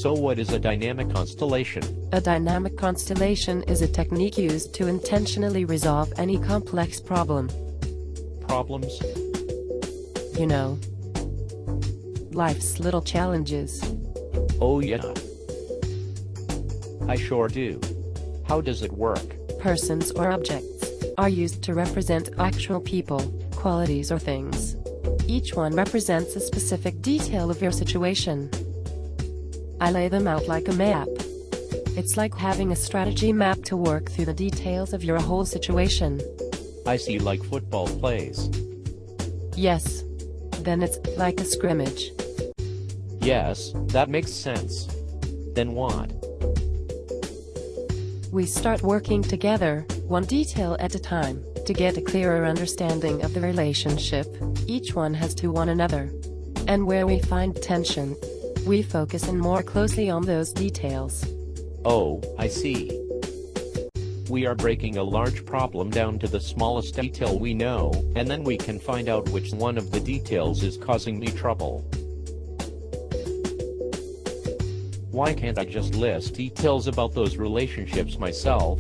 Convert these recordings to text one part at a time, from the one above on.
So what is a dynamic constellation? A dynamic constellation is a technique used to intentionally resolve any complex problem. Problems? You know, life's little challenges. Oh yeah. I sure do. How does it work? Persons or objects are used to represent actual people, qualities or things. Each one represents a specific detail of your situation. I lay them out like a map. It's like having a strategy map to work through the details of your whole situation. I see, like football plays. Yes. Then it's like a scrimmage. Yes, that makes sense. Then what? We start working together, one detail at a time, to get a clearer understanding of the relationship each one has to one another. And where we find tension, we focus in more closely on those details. Oh, I see. We are breaking a large problem down to the smallest detail we know, and then we can find out which one of the details is causing me trouble. Why can't I just list details about those relationships myself?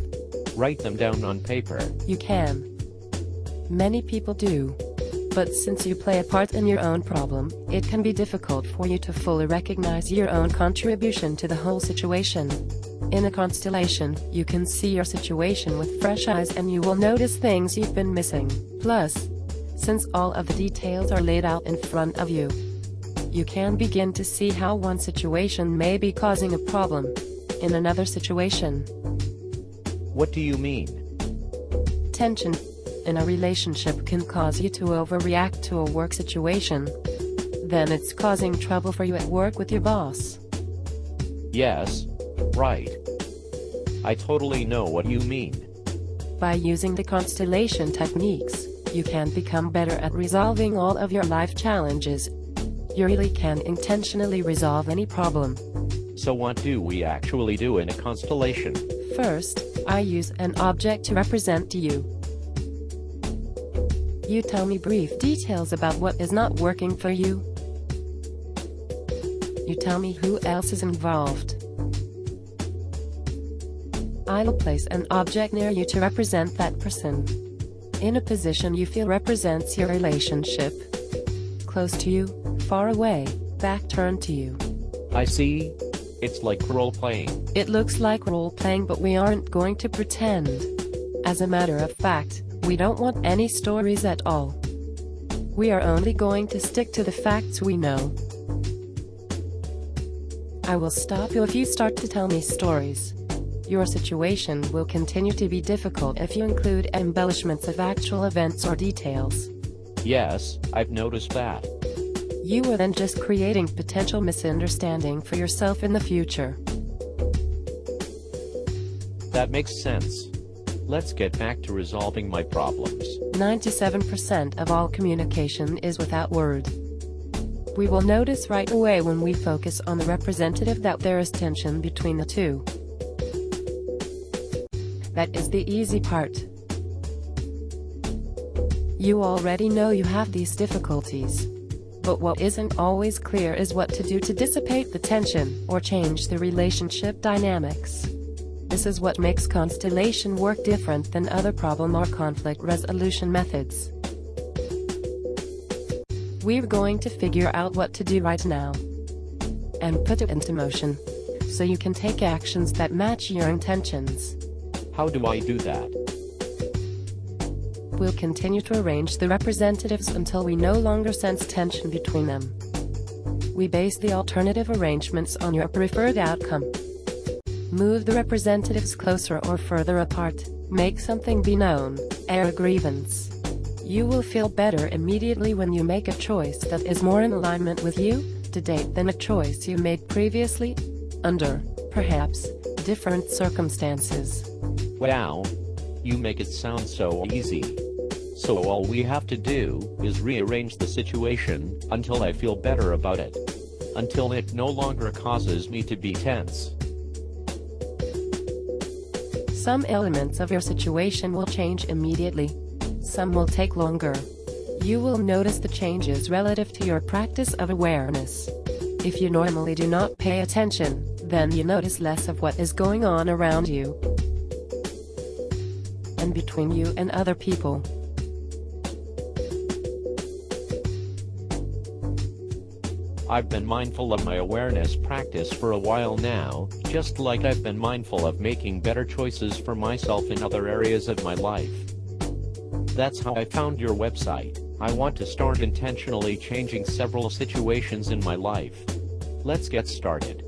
Write them down on paper. You can. Many people do. But since you play a part in your own problem, it can be difficult for you to fully recognize your own contribution to the whole situation. In a constellation, you can see your situation with fresh eyes and you will notice things you've been missing. Plus, since all of the details are laid out in front of you, you can begin to see how one situation may be causing a problem in another situation. What do you mean? Tension in a relationship can cause you to overreact to a work situation. Then it's causing trouble for you at work with your boss. Yes, right. I totally know what you mean. By using the constellation techniques, you can become better at resolving all of your life challenges. You really can intentionally resolve any problem. So what do we actually do in a constellation? First, I use an object to represent you. You tell me brief details about what is not working for you. You tell me who else is involved. I'll place an object near you to represent that person. In a position you feel represents your relationship. Close to you, far away, back turned to you. I see. It's like role-playing. It looks like role-playing, but we aren't going to pretend. As a matter of fact, we don't want any stories at all. We are only going to stick to the facts we know. I will stop you if you start to tell me stories. Your situation will continue to be difficult if you include embellishments of actual events or details. Yes, I've noticed that. You are then just creating potential misunderstanding for yourself in the future. That makes sense. Let's get back to resolving my problems. 97% of all communication is without word. We will notice right away when we focus on the representative that there is tension between the two. That is the easy part. You already know you have these difficulties. But what isn't always clear is what to do to dissipate the tension or change the relationship dynamics. This is what makes constellation work different than other problem or conflict resolution methods. We're going to figure out what to do right now and put it into motion, so you can take actions that match your intentions. How do I do that? We'll continue to arrange the representatives until we no longer sense tension between them. We base the alternative arrangements on your preferred outcome. Move the representatives closer or further apart, make something be known, air a grievance. You will feel better immediately when you make a choice that is more in alignment with you to date than a choice you made previously, under, perhaps, different circumstances. Wow, you make it sound so easy. So all we have to do is rearrange the situation until I feel better about it. Until it no longer causes me to be tense. Some elements of your situation will change immediately. Some will take longer. You will notice the changes relative to your practice of awareness. If you normally do not pay attention, then you notice less of what is going on around you and between you and other people. I've been mindful of my awareness practice for a while now, just like I've been mindful of making better choices for myself in other areas of my life. That's how I found your website. I want to start intentionally changing several situations in my life. Let's get started.